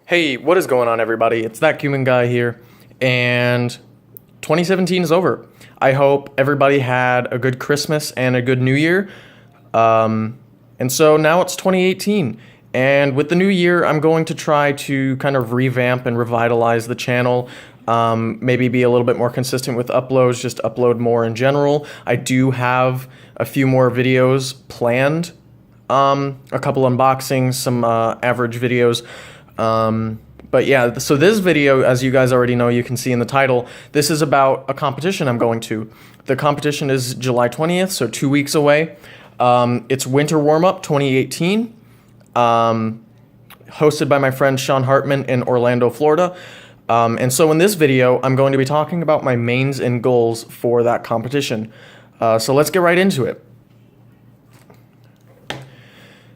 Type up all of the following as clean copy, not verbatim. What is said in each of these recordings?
Hey, what is going on, everybody? It's that Cuban guy here, and 2017 is over. I hope everybody had a good Christmas and a good New Year. And so now it's 2018, and with the new year, I'm going to try to kind of revamp and revitalize the channel. Maybe be a little bit more consistent with uploads, just upload more in general. I do have a few more videos planned, a couple unboxings, some average videos. But yeah, so this video, as you guys already know, you can see in the title, this is about a competition I'm going to. The competition is July 20th, so 2 weeks away. It's Winter Warmup 2018, hosted by my friend Sean Hartman in Orlando, Florida. And so in this video, I'm going to be talking about my mains and goals for that competition. So let's get right into it.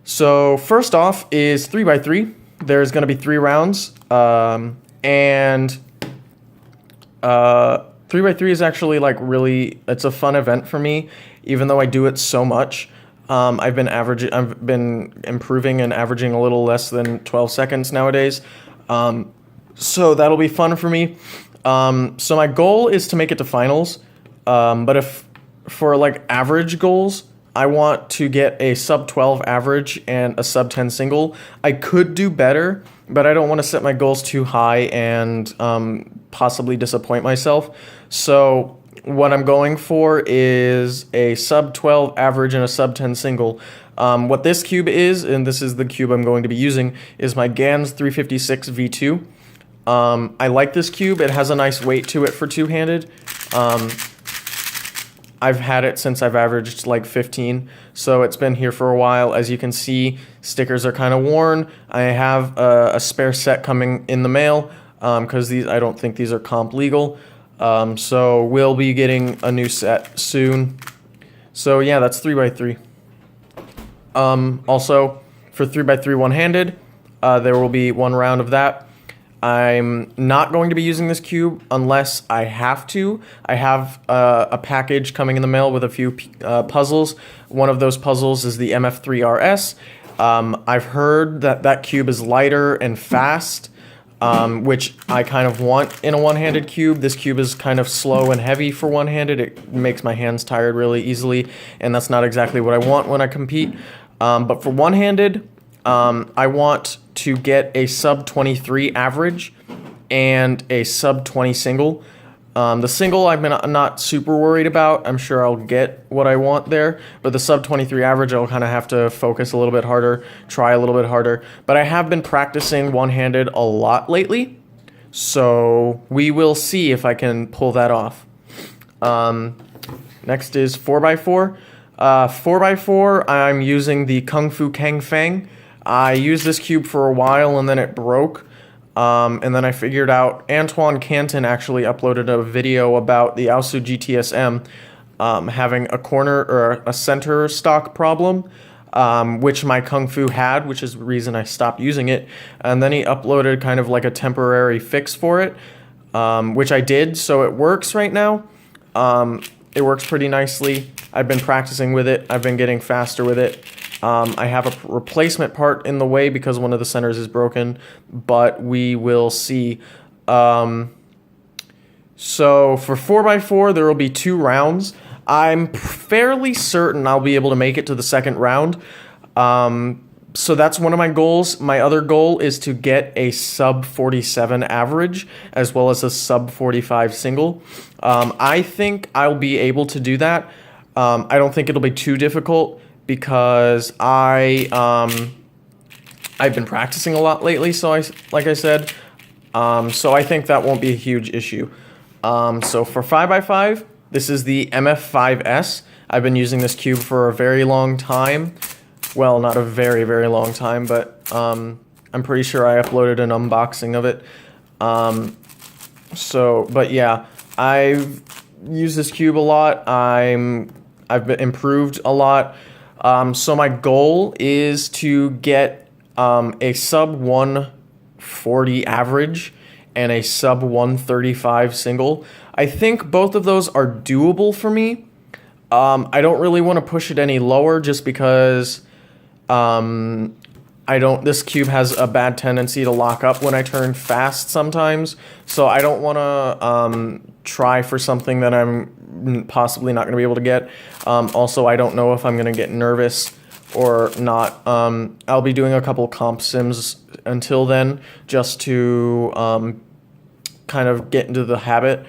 So first off is 3x3. There's going to be 3 rounds, and 3x3 is actually like really, it's a fun event for me, even though I do it so much. I've been improving and averaging a little less than 12 seconds nowadays. So that'll be fun for me. So my goal is to make it to finals. But if for like average goals, I want to get a sub 12 average and a sub 10 single. I could do better, but I don't want to set my goals too high and possibly disappoint myself. So what I'm going for is a sub 12 average and a sub 10 single. What this cube is, and this is the cube I'm going to be using, is my GANS 356 V2. I like this cube. It has a nice weight to it for two-handed. I've had it since I've averaged like 15, so it's been here for a while. As you can see, stickers are kind of worn. I have a spare set coming in the mail because I don't think these are comp legal. So we'll be getting a new set soon. So yeah, that's 3x3. Also, for 3x3 one-handed, there will be 1 round of that. I'm not going to be using this cube unless I have to. I have a package coming in the mail with a few puzzles. One of those puzzles is the MF3RS. I've heard that that cube is lighter and fast, which I kind of want in a one-handed cube. This cube is kind of slow and heavy for one-handed. It makes my hands tired really easily, and that's not exactly what I want when I compete. But for one-handed, I want to get a sub 23 average and a sub 20 single. The single I'm not super worried about. I'm sure I'll get what I want there, but the sub 23 average I'll kind of have to focus a little bit harder, try a little bit harder. But I have been practicing one-handed a lot lately, so we will see if I can pull that off. Next is 4x4. 4x4, I'm using the Kung Fu Kang Fang. I used this cube for a while and then it broke. And then I figured out Antoine Canton actually uploaded a video about the Aosu GTSM having a corner or a center stock problem, which my Kung Fu had, which is the reason I stopped using it. And then he uploaded kind of like a temporary fix for it, which I did, so it works right now. It works pretty nicely. I've been practicing with it. I've been getting faster with it. I have a replacement part in the way because one of the centers is broken, but we will see. So for 4x4, there will be 2 rounds. I'm fairly certain I'll be able to make it to the second round. So that's one of my goals. My other goal is to get a sub 47 average as well as a sub 45 single. I think I'll be able to do that. I don't think it'll be too difficult because I've been practicing a lot lately, so like I said, so I think that won't be a huge issue. So for 5x5, this is the MF5S. I've been using this cube for a very long time. Well, not a very, very long time, but I'm pretty sure I uploaded an unboxing of it. But yeah, I've used this cube a lot. I've been improved a lot. So my goal is to get a sub 140 average and a sub 135 single. I think both of those are doable for me. I don't really want to push it any lower just because this cube has a bad tendency to lock up when I turn fast sometimes, so I don't want to try for something that I'm possibly not going to be able to get. Also, I don't know if I'm going to get nervous or not. I'll be doing a couple comp sims until then, just to kind of get into the habit,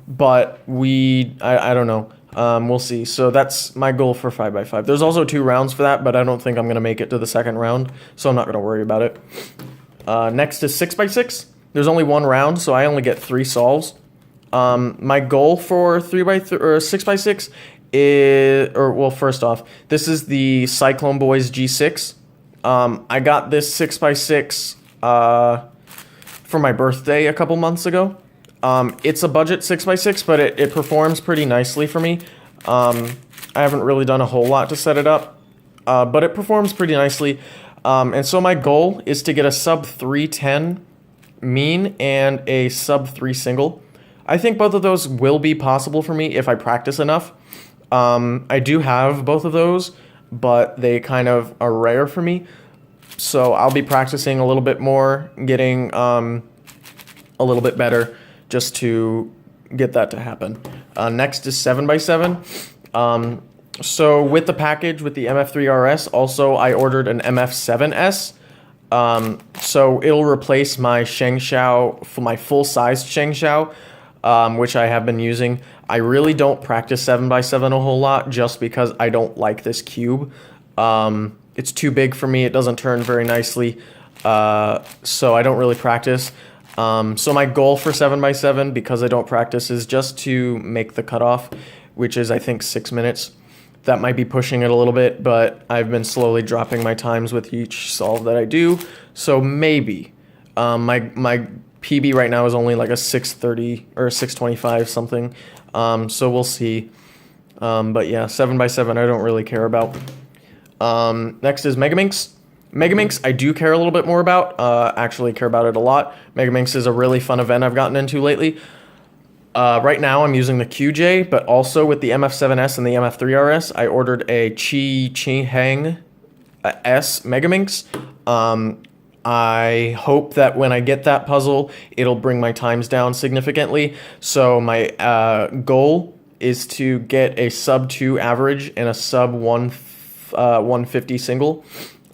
but I don't know. We'll see. So that's my goal for 5x5. There's also 2 rounds for that, but I don't think I'm going to make it to the second round, so I'm not going to worry about it. Next is 6x6. There's only 1 round, so I only get 3 solves. My goal for 3x3 or 6x6 is, well, first off, this is the Cyclone Boys G6. I got this 6x6 for my birthday a couple months ago. It's a budget 6x6, but it performs pretty nicely for me. I haven't really done a whole lot to set it up, but it performs pretty nicely. And so my goal is to get a sub 310 mean and a sub 3 single. I think both of those will be possible for me if I practice enough. I do have both of those, but they kind of are rare for me. So I'll be practicing a little bit more, getting a little bit better, just to get that to happen. Next is 7x7. So with the package, with the MF3RS, also I ordered an MF7S. So it'll replace my Shengshao, for my full-sized Shengshao, which I have been using. I really don't practice 7x7 a whole lot, just because I don't like this cube. It's too big for me, it doesn't turn very nicely, so I don't really practice. So my goal for 7x7, because I don't practice, is just to make the cutoff, which is I think 6 minutes. That might be pushing it a little bit, but I've been slowly dropping my times with each solve that I do. So maybe. My PB right now is only like a 6:30 or 6:25 something. So we'll see. But yeah, 7x7 I don't really care about. Next is Megaminx. Megaminx, I do care a little bit more about, actually care about it a lot. Megaminx is a really fun event I've gotten into lately. Right now I'm using the QJ, but also with the MF7S and the MF3RS, I ordered a Chi Hang S Megaminx. I hope that when I get that puzzle, it'll bring my times down significantly. So my goal is to get a sub 2 average and a sub 150 single.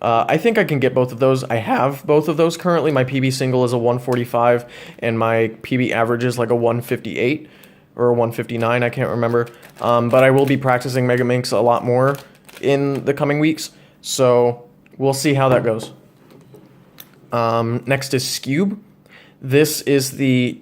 I think I can get both of those. I have both of those currently. My PB single is a 145, and my PB average is like a 158 or a 159. I can't remember. But I will be practicing Megaminx a lot more in the coming weeks, so we'll see how that goes. Next is Scoob. This is the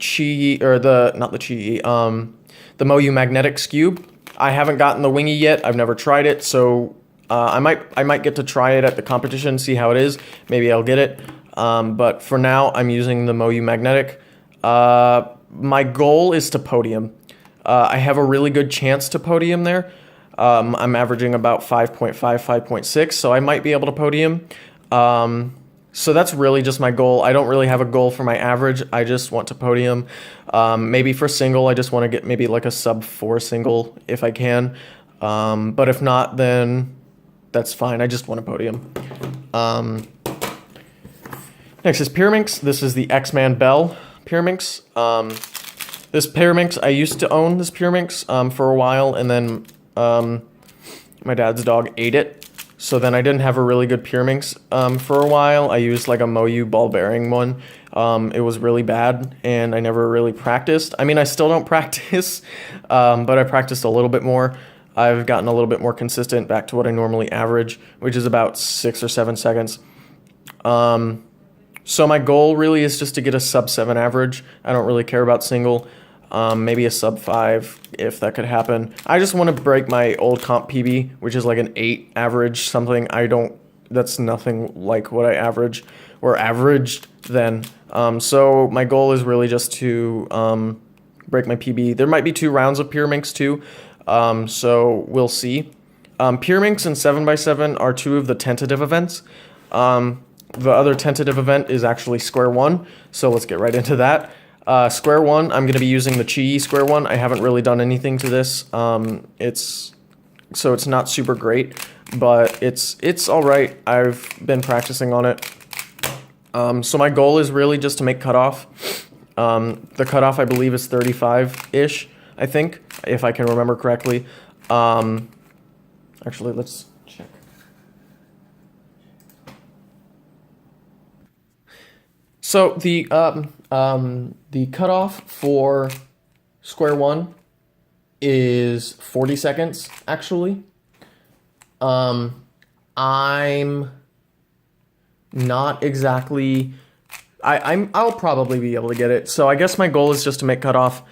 the Moyu Magnetic Scoob. I haven't gotten the wingy yet. I've never tried it, so I might get to try it at the competition, see how it is. Maybe I'll get it. But for now, I'm using the Moyu Magnetic. My goal is to podium. I have a really good chance to podium there. I'm averaging about 5.5, 5.6, so I might be able to podium. So that's really just my goal. I don't really have a goal for my average. I just want to podium. Maybe for single, I just want to get maybe like a sub 4 single if I can. But if not, then that's fine. I just want a podium. Next is Pyraminx. This is the X-Man Bell Pyraminx. This Pyraminx, I used to own this Pyraminx for a while, and then my dad's dog ate it. So then I didn't have a really good Pyraminx for a while. I used like a Moyu ball bearing one. It was really bad, and I never really practiced. I mean, I still don't practice, but I practiced a little bit more. I've gotten a little bit more consistent back to what I normally average, which is about 6 or 7 seconds. So my goal really is just to get a sub 7 average. I don't really care about single. Maybe a sub 5 if that could happen. I just want to break my old comp PB, which is like an 8 average something. That's nothing like what I average or averaged then. So my goal is really just to break my PB. There might be 2 rounds of Pyraminx too. So we'll see. Pyraminx and 7x7 are 2 of the tentative events. The other tentative event is actually Square 1, so let's get right into that. Square 1, I'm going to be using the Chi Square 1. I haven't really done anything to this. It's not super great, but it's all right. I've been practicing on it. So my goal is really just to make cutoff. The cutoff, I believe, is 35-ish, I think, if I can remember correctly. Actually, let's check. So the cutoff for square one is 40 seconds, actually. I'm not exactly... I'll probably be able to get it. So I guess my goal is just to make cutoff.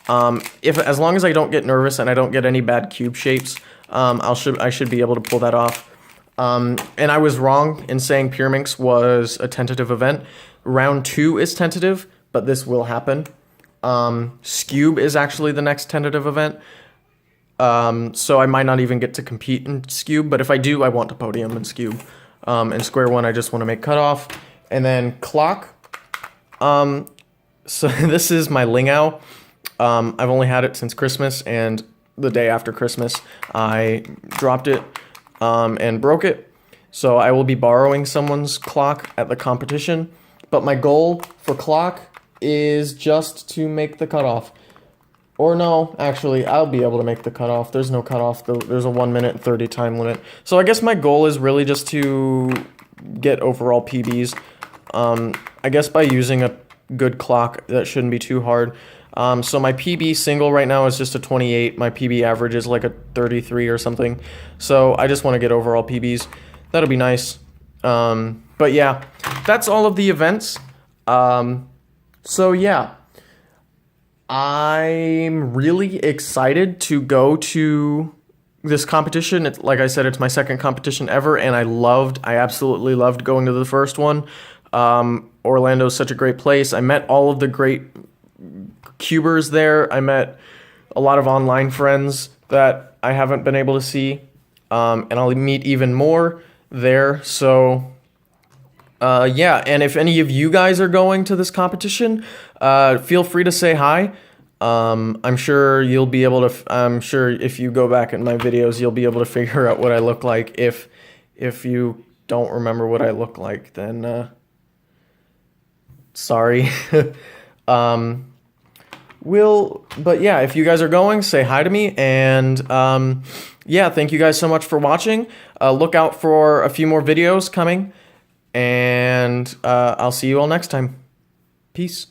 As long as I don't get nervous and I don't get any bad cube shapes, I should be able to pull that off. And I was wrong in saying Pyraminx was a tentative event. Round 2 is tentative, but this will happen. Scoob is actually the next tentative event. So I might not even get to compete in Scoob, but if I do, I want to podium in Scoob. In square one, I just want to make cutoff. And then clock. So this is my Lingao. I've only had it since Christmas, and the day after Christmas, I dropped it and broke it. So I will be borrowing someone's clock at the competition. But my goal for clock is just to make the cutoff. Or no, actually, I'll be able to make the cutoff. There's no cutoff. There's a 1 minute 30 time limit. So I guess my goal is really just to get overall PBs. I guess by using a good clock, that shouldn't be too hard. So my PB single right now is just a 28. My PB average is like a 33 or something. So I just want to get overall PBs. That'll be nice. But yeah, that's all of the events. So yeah, I'm really excited to go to this competition. Like I said, it's my second competition ever, and I absolutely loved going to the first one. Orlando's such a great place. I met all of the great cubers there. I met a lot of online friends that I haven't been able to see, and I'll meet even more there. So yeah, and if any of you guys are going to this competition, feel free to say hi. I'm sure you'll be able to, I'm sure if you go back in my videos, you'll be able to figure out what I look like. If you don't remember what I look like, then, sorry. But yeah, if you guys are going, say hi to me, and, yeah, thank you guys so much for watching. Look out for a few more videos coming, and, I'll see you all next time. Peace.